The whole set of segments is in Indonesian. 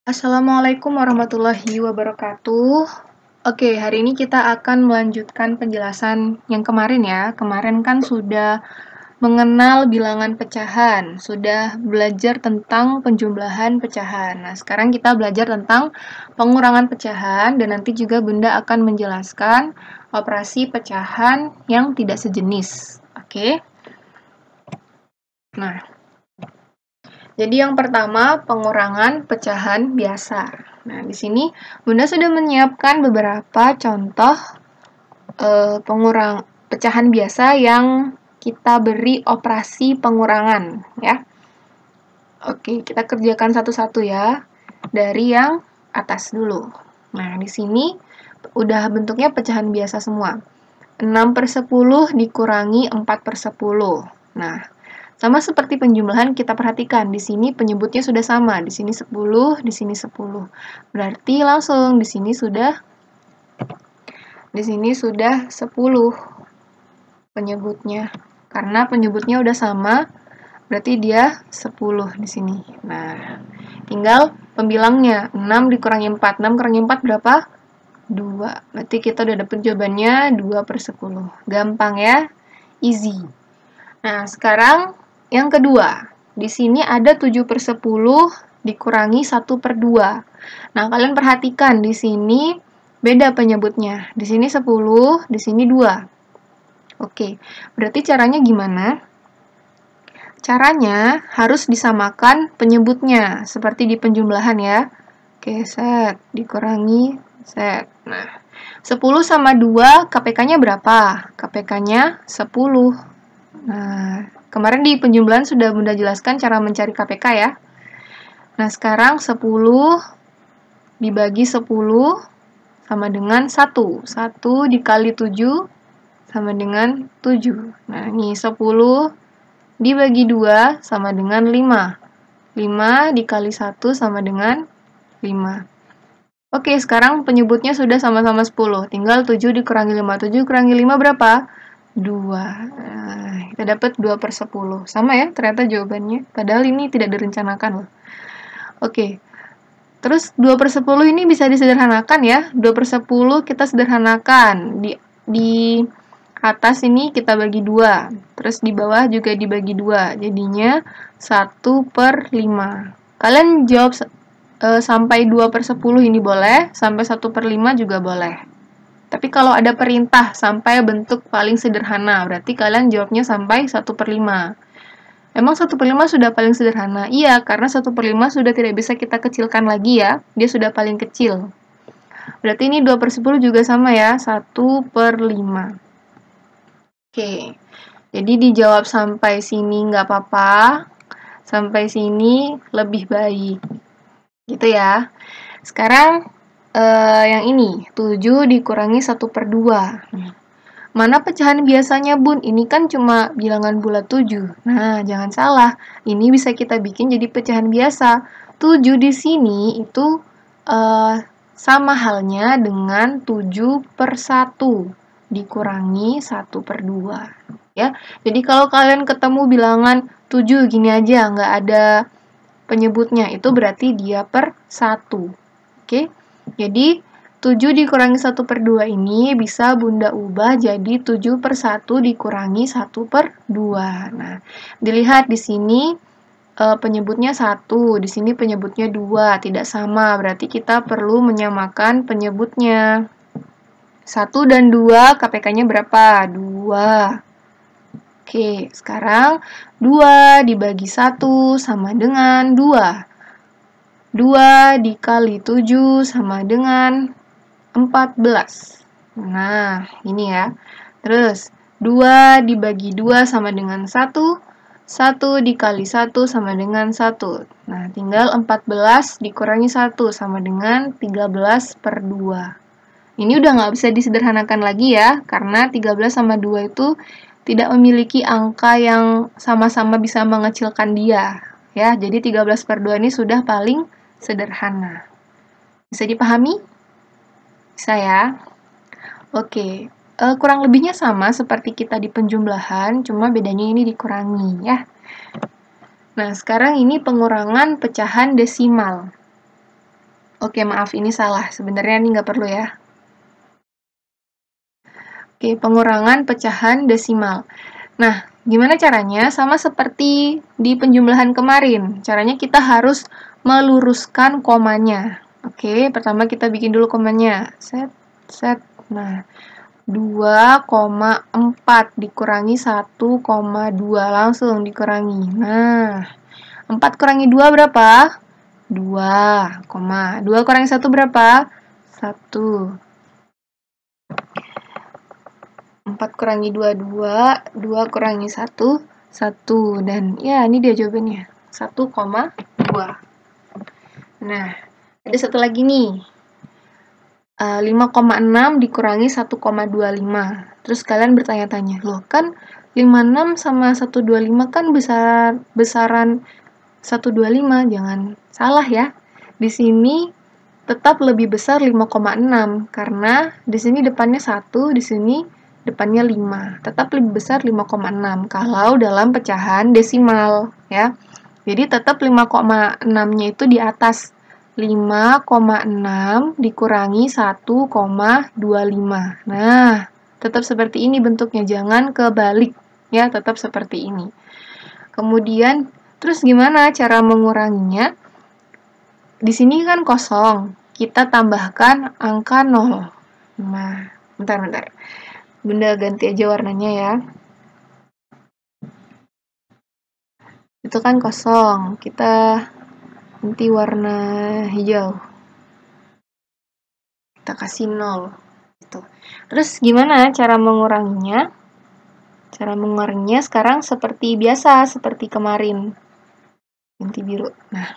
Assalamualaikum warahmatullahi wabarakatuh. Oke, hari ini kita akan melanjutkan penjelasan yang kemarin ya. Kemarin kan sudah mengenal bilangan pecahan, sudah belajar tentang penjumlahan pecahan. Nah, sekarang kita belajar tentang pengurangan pecahan dan nanti juga Bunda akan menjelaskan operasi pecahan yang tidak sejenis. Oke. Nah, jadi yang pertama, pengurangan pecahan biasa. Nah, di sini Bunda sudah menyiapkan beberapa contoh pecahan biasa yang kita beri operasi pengurangan, ya. Oke, kita kerjakan satu-satu ya. Dari yang atas dulu. Nah, di sini udah bentuknya pecahan biasa semua. 6/10 dikurangi 4/10. Nah, sama seperti penjumlahan, kita perhatikan di sini penyebutnya sudah sama. Di sini 10, di sini 10. Berarti langsung di sini sudah 10 penyebutnya. Karena penyebutnya udah sama, berarti dia 10 di sini. Nah, tinggal pembilangnya. 6 dikurangi 4. 6 kurangi 4 berapa? 2. Berarti kita udah dapet jawabannya 2/10. Gampang ya? Easy. Nah, sekarang yang kedua, di sini ada 7/10 dikurangi 1/2. Nah, kalian perhatikan di sini beda penyebutnya. Di sini 10, di sini 2. Oke, berarti caranya gimana? Caranya harus disamakan penyebutnya, seperti di penjumlahan ya. Oke, set, dikurangi, set. Nah, 10 sama 2, KPK-nya berapa? KPK-nya 10. Nah, kemarin di penjumlahan sudah Bunda jelaskan cara mencari KPK ya. Nah, sekarang 10 dibagi 10 sama dengan 1. 1 dikali 7 sama dengan 7. Nah, ini 10 dibagi 2 sama dengan 5. 5 dikali 1 sama dengan 5. Oke, sekarang penyebutnya sudah sama-sama 10. Tinggal 7 dikurangi 5. 7 kurangi 5 berapa? 2. Nah, kita dapat 2/10. Sama ya ternyata jawabannya. Padahal ini tidak direncanakan loh. Oke. Terus 2/10 ini bisa disederhanakan ya. 2/10 kita sederhanakan. Di atas ini kita bagi 2. Terus di bawah juga dibagi 2. Jadinya 1/5. Kalian jawab sampai 2/10 ini boleh. Sampai 1/5 juga boleh. Tapi kalau ada perintah sampai bentuk paling sederhana, berarti kalian jawabnya sampai 1/5. Emang 1/5 sudah paling sederhana? Iya, karena 1/5 sudah tidak bisa kita kecilkan lagi ya. Dia sudah paling kecil. Berarti ini 2/10 juga sama ya, 1/5. Oke, jadi dijawab sampai sini nggak apa-apa. Sampai sini lebih baik. Gitu ya. Sekarang yang ini, 7 dikurangi 1/2. Mana pecahan biasanya, Bun? Ini kan cuma bilangan bulat 7. Nah, jangan salah. Ini bisa kita bikin jadi pecahan biasa. 7 di sini itu sama halnya dengan 7/1 dikurangi 1/2. Ya, jadi kalau kalian ketemu bilangan 7 gini aja, nggak ada penyebutnya, itu berarti dia per 1. Oke? Jadi, 7 dikurangi 1/2 ini bisa Bunda ubah jadi 7/1 dikurangi 1/2. Nah, dilihat di sini penyebutnya 1, di sini penyebutnya 2, tidak sama. Berarti kita perlu menyamakan penyebutnya. 1 dan 2, KPK-nya berapa? 2. Oke, sekarang 2 dibagi 1 sama dengan 2. 2 dikali 7 sama dengan 14. Nah, ini ya. Terus, 2 dibagi 2 sama dengan 1. 1 dikali 1 sama dengan 1. Nah, tinggal 14 dikurangi 1 sama dengan 13/2. Ini udah nggak bisa disederhanakan lagi ya, karena 13 sama 2 itu tidak memiliki angka yang sama-sama bisa mengecilkan dia. Ya, jadi 13/2 ini sudah paling sederhana. Bisa dipahami? Bisa ya? Oke, kurang lebihnya sama seperti kita di penjumlahan, cuma bedanya ini dikurangi ya. Nah, sekarang ini pengurangan pecahan desimal. Oke, maaf, ini salah. Sebenarnya ini nggak perlu ya. Oke, pengurangan pecahan desimal. Nah, gimana caranya? Sama seperti di penjumlahan kemarin. Caranya kita harus meluruskan komanya. Oke, pertama kita bikin dulu komanya. Set. Nah, 2,4 dikurangi 1,2. Langsung dikurangi. Nah, 4 kurangi 2 berapa? 2, 2 kurangi 1 berapa? 1. 4 kurangi 2, 2. 2 kurangi 1, 1. Dan ya, ini dia jawabannya. 1,2. Nah, ada satu lagi nih. 5,6 dikurangi 1,25. Terus kalian bertanya-tanya, loh kan 56 sama 125 kan besaran 125, jangan salah ya. Di sini tetap lebih besar 5,6 karena di sini depannya 1, di sini depannya 5. Tetap lebih besar 5,6 kalau dalam pecahan desimal ya. Jadi tetap 5,6-nya itu di atas. 5,6 dikurangi 1,25. Nah, tetap seperti ini bentuknya, jangan kebalik ya, tetap seperti ini. Kemudian terus gimana cara menguranginya? Di sini kan kosong, kita tambahkan angka 0. Nah, bentar. Bunda ganti aja warnanya ya. Itu kan kosong, kita ganti warna hijau. Kita kasih 0. Gitu. Terus gimana cara menguranginya? Cara menguranginya sekarang seperti biasa, seperti kemarin. Ganti biru. Nah,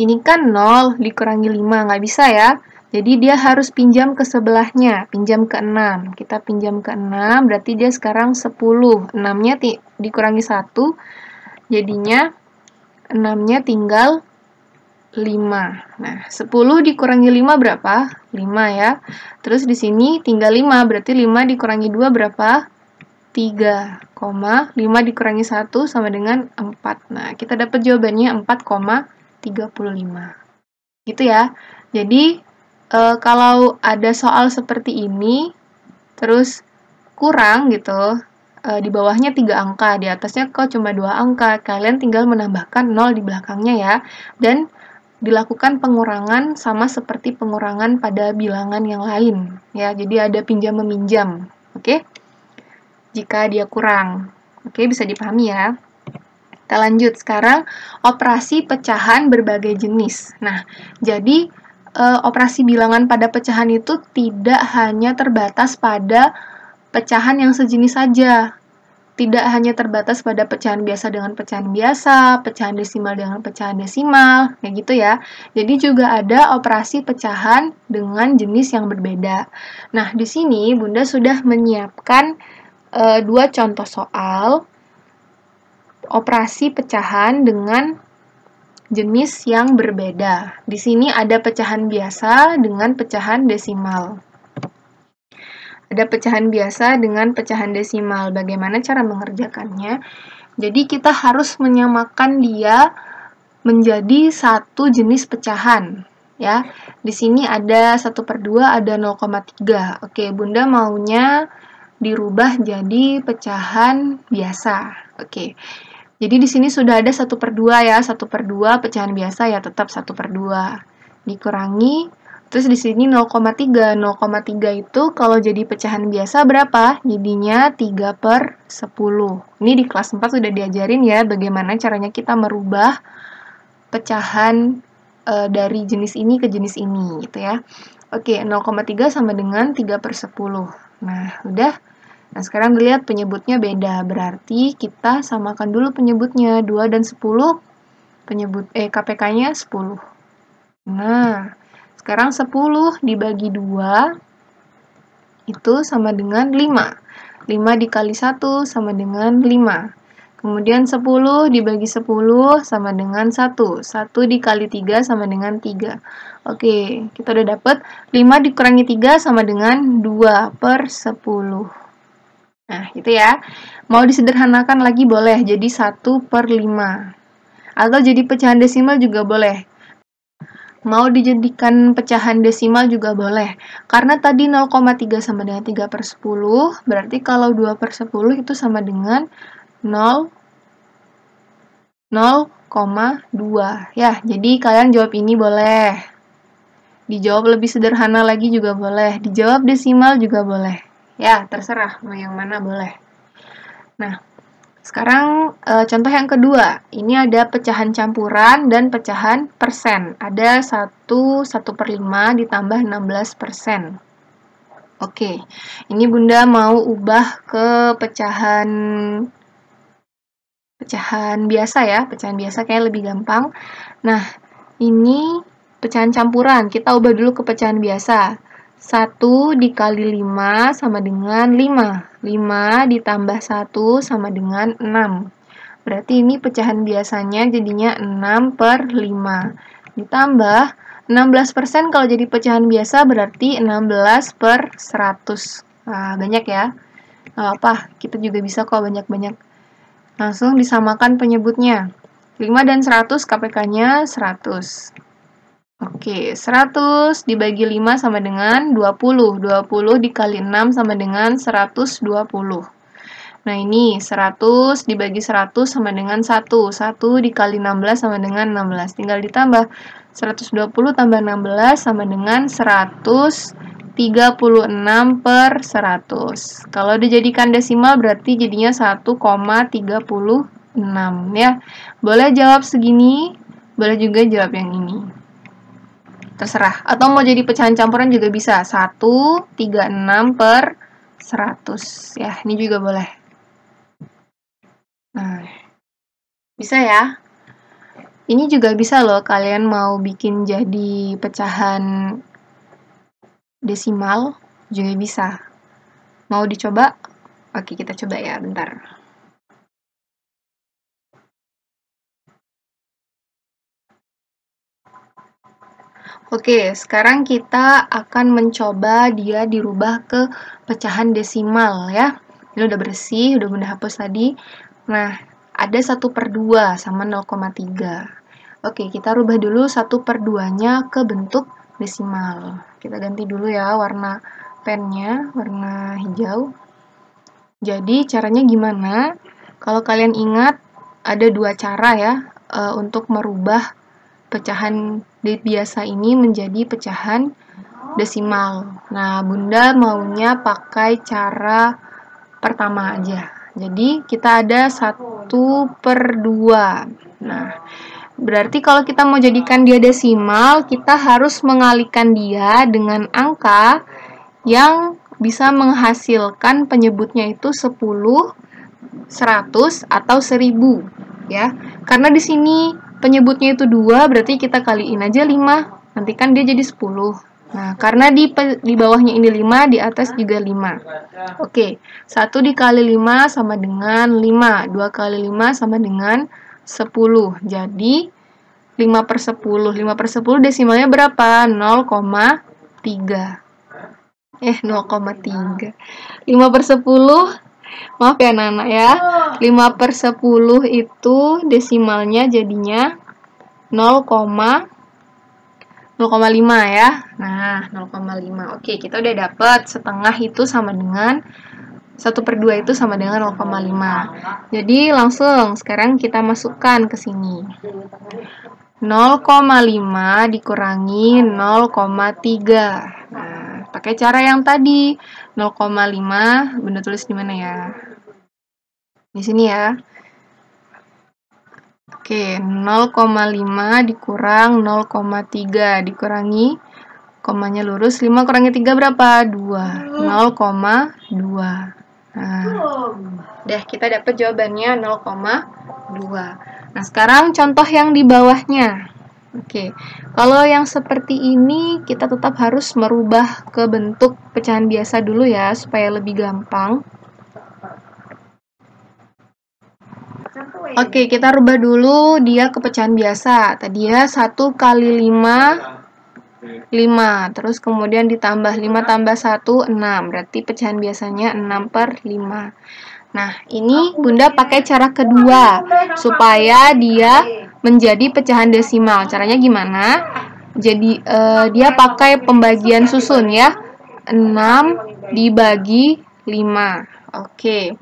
ini kan 0 dikurangi 5, nggak bisa ya. Jadi dia harus pinjam ke sebelahnya, pinjam ke 6. Kita pinjam ke 6, berarti dia sekarang 10. 6-nya dikurangi 1, jadinya 6-nya tinggal 5. Nah, 10 dikurangi 5 berapa? 5 ya. Terus di sini tinggal 5, berarti 5 dikurangi 2 berapa? 3, 5 dikurangi 1 sama dengan 4. Nah, kita dapat jawabannya 4,35. Gitu ya. Jadi, kalau ada soal seperti ini, terus kurang gitu, di bawahnya 3 angka, di atasnya kok cuma 2 angka, kalian tinggal menambahkan 0 di belakangnya ya. Dan dilakukan pengurangan sama seperti pengurangan pada bilangan yang lain ya. Jadi ada pinjam meminjam. Oke? Jika dia kurang. Oke, bisa dipahami ya. Kita lanjut sekarang operasi pecahan berbagai jenis. Nah, jadi operasi bilangan pada pecahan itu tidak hanya terbatas pada pecahan yang sejenis saja. Tidak hanya terbatas pada pecahan biasa dengan pecahan biasa, pecahan desimal dengan pecahan desimal, kayak gitu ya. Jadi juga ada operasi pecahan dengan jenis yang berbeda. Nah, di sini Bunda sudah menyiapkan 2 contoh soal operasi pecahan dengan jenis yang berbeda. Di sini ada pecahan biasa dengan pecahan desimal. Ada pecahan biasa dengan pecahan desimal. Bagaimana cara mengerjakannya? Jadi kita harus menyamakan dia menjadi satu jenis pecahan. Ya, di sini ada 1/2, ada 0,3. Oke, Bunda maunya dirubah jadi pecahan biasa. Oke. Jadi di sini sudah ada 1/2 ya, 1/2 pecahan biasa ya tetap 1/2. Dikurangi terus di sini 0,3. 0,3 itu kalau jadi pecahan biasa berapa? Jadinya 3/10. Ini di kelas 4 sudah diajarin ya bagaimana caranya kita merubah pecahan dari jenis ini ke jenis ini gitu ya. Oke, 0,3 sama dengan 3/10. Nah, udah. Nah, sekarang dilihat penyebutnya beda. Berarti kita samakan dulu penyebutnya. 2 dan 10 KPK-nya 10. Nah, sekarang 10 dibagi 2 itu sama dengan 5. 5 dikali 1 sama dengan 5. Kemudian 10 dibagi 10 sama dengan 1. 1 dikali 3 sama dengan 3. Oke, kita udah dapat 5 dikurangi 3 sama dengan 2/10. Nah, gitu ya. Mau disederhanakan lagi boleh, jadi 1/5. Atau jadi pecahan desimal juga boleh. Mau dijadikan pecahan desimal juga boleh. Karena tadi 0,3 sama dengan 3/10, berarti kalau 2/10 itu sama dengan 0,2. Ya, jadi kalian jawab ini boleh. Dijawab lebih sederhana lagi juga boleh. Dijawab desimal juga boleh. Ya, terserah mau yang mana boleh. Nah, sekarang contoh yang kedua, ini ada pecahan campuran dan pecahan persen. Ada 1/5 ditambah 16%. Oke, ini Bunda mau ubah ke pecahan biasa ya, pecahan biasa kayak lebih gampang. Nah, ini pecahan campuran, kita ubah dulu ke pecahan biasa. 1 dikali 5 sama dengan 5. 5 ditambah 1 sama dengan 6. Berarti ini pecahan biasanya jadinya 6/5. Ditambah 16% kalau jadi pecahan biasa berarti 16/100. Nah, banyak ya. Nggak apa, kita juga bisa kok banyak-banyak. Langsung disamakan penyebutnya. 5 dan 100 KPK-nya 100. Oke, 100 dibagi 5 sama dengan 20. 20 dikali 6 sama dengan 120. Nah, ini 100 dibagi 100 sama dengan 1. 1 dikali 16 sama dengan 16. Tinggal ditambah 120 tambah 16 sama dengan 136/100. Kalau dijadikan desimal berarti jadinya 1,36 ya. Boleh jawab segini, boleh juga jawab yang ini. Terserah. Atau mau jadi pecahan campuran juga bisa. 136/100. Ya, ini juga boleh. Nah, bisa ya. Ini juga bisa loh, kalian mau bikin jadi pecahan desimal juga bisa. Mau dicoba? Oke, kita coba ya, bentar. Oke, sekarang kita akan mencoba dia dirubah ke pecahan desimal ya. Ini udah bersih, udah Bunda hapus tadi. Nah, ada 1/2 sama 0,3. Oke, kita rubah dulu 1/2-nya ke bentuk desimal. Kita ganti dulu ya warna pennya, warna hijau. Jadi, caranya gimana? Kalau kalian ingat, ada 2 cara ya untuk merubah pecahan biasa ini menjadi pecahan desimal. Nah, Bunda maunya pakai cara pertama aja. Jadi, kita ada 1/2. Nah, berarti kalau kita mau jadikan dia desimal, kita harus mengalihkan dia dengan angka yang bisa menghasilkan penyebutnya itu 10, 100, atau 1000. Ya, karena di sini penyebutnya itu 2, berarti kita kaliin aja 5. Nanti kan dia jadi 10. Nah, karena di bawahnya ini 5, di atas juga 5. Oke, 1 dikali 5 sama dengan 5. 2 kali 5 sama dengan 10. Jadi, 5/10. 5/10 desimalnya berapa? 0,3. 0,3. 5/10. Maaf ya anak-anak ya. 5/10 itu desimalnya jadinya 0,5 ya. Nah, 0,5. Oke, kita udah dapat setengah itu sama dengan 1/2 itu sama dengan 0,5. Jadi langsung sekarang kita masukkan ke sini. 0,5 dikurangi 0,3. Nah, pakai cara yang tadi. 0,5, Bunda tulis di mana ya? Di sini ya. Oke, 0,5 dikurang 0,3 dikurangi, komanya lurus, 5 kurangi 3 berapa? 2. 0,2. Nah, udah kita dapat jawabannya 0,2. Nah, sekarang contoh yang di bawahnya. Oke, kalau yang seperti ini kita tetap harus merubah ke bentuk pecahan biasa dulu ya, supaya lebih gampang. Oke, kita rubah dulu dia ke pecahan biasa. Tadi ya 1 kali 5, 5. Terus kemudian ditambah 5 tambah 1, 6. Berarti pecahan biasanya 6/5. Nah, ini Bunda pakai cara kedua, supaya dia menjadi pecahan desimal. Caranya gimana? Jadi dia pakai pembagian susun ya. 6 dibagi 5. Oke.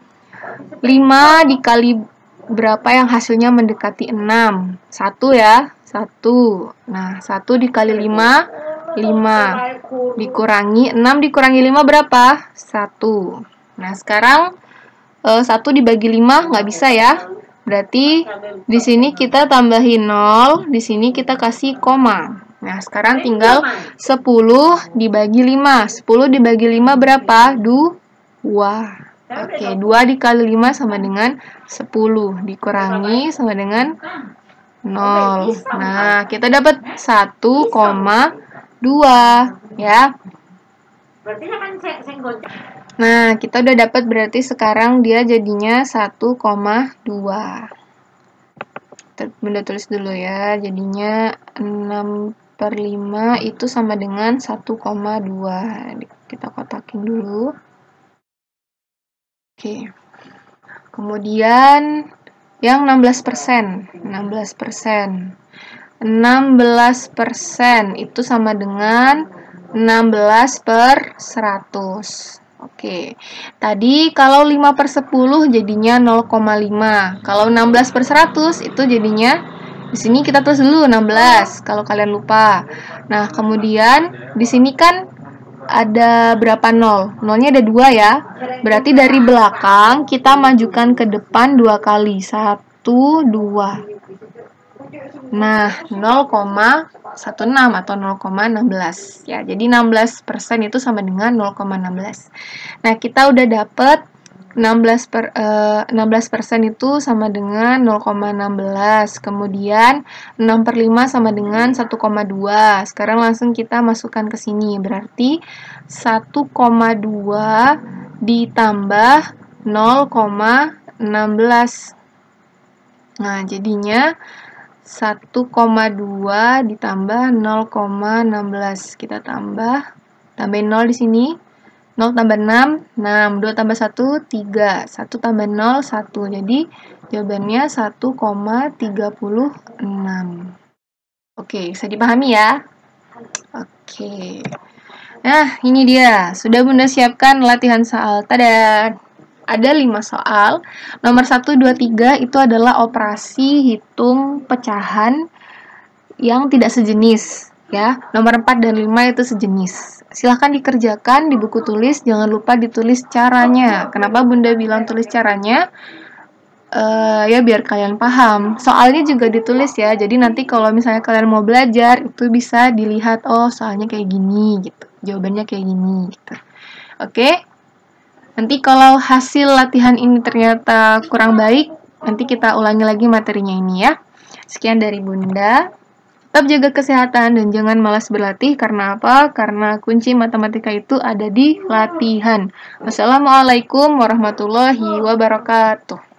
5 dikali berapa yang hasilnya mendekati 6? 1 ya. 1. Nah, 1 dikali 5, 5. Dikurangi 6 dikurangi 5 berapa? 1. Nah, sekarang 1 dibagi 5 nggak bisa ya. Berarti di sini kita tambahin 0, di sini kita kasih koma. Nah, sekarang tinggal 10 dibagi 5. 10 dibagi 5 berapa? 2. Oke, 2 dikali 5 sama dengan 10. Dikurangi sama dengan 0. Nah, kita dapat 1,2 ya. Nah, kita udah dapat berarti sekarang dia jadinya 1,2. Bunda tulis dulu ya. Jadinya 6/5 itu sama dengan 1,2. Kita kotakin dulu. Oke. Kemudian yang 16%. 16%. 16% itu sama dengan 16/100. Oke, tadi kalau 5/10 jadinya 0,5. Kalau 16/100 itu jadinya, di sini kita tulis dulu 16, kalau kalian lupa. Nah, kemudian di sini kan ada berapa nol? Nolnya ada 2 ya. Berarti dari belakang kita majukan ke depan 2 kali. 1, 2. Nah, 0,16 atau 0,16 ya. Jadi 16% itu sama dengan 0,16. Nah, kita udah dapet 16% itu sama dengan 0,16. Kemudian 6/5 sama dengan 1,2. Sekarang langsung kita masukkan ke sini. Berarti 1,2 ditambah 0,16. Nah, jadinya 1,2 ditambah 0,16. Kita tambahin 0 di sini. 0 tambah 6, 6. 2 tambah 1, 3. 1 tambah 0, 1. Jadi, jawabannya 1,36. Oke, bisa dipahami ya? Oke. Nah, ini dia. Sudah Bunda siapkan latihan soal. Tada! Ada 5 soal. Nomor 1, 2, 3 itu adalah operasi hitung pecahan yang tidak sejenis. Ya, nomor 4 dan 5 itu sejenis. Silahkan dikerjakan di buku tulis, jangan lupa ditulis caranya. Kenapa Bunda bilang tulis caranya? Ya biar kalian paham. Soalnya juga ditulis ya, jadi nanti kalau misalnya kalian mau belajar, itu bisa dilihat, oh soalnya kayak gini, gitu. Jawabannya kayak gini, gitu. Oke? Nanti kalau hasil latihan ini ternyata kurang baik, nanti kita ulangi lagi materinya ini ya. Sekian dari Bunda. Tetap jaga kesehatan dan jangan malas berlatih. Karena apa? Karena kunci matematika itu ada di latihan. Wassalamualaikum warahmatullahi wabarakatuh.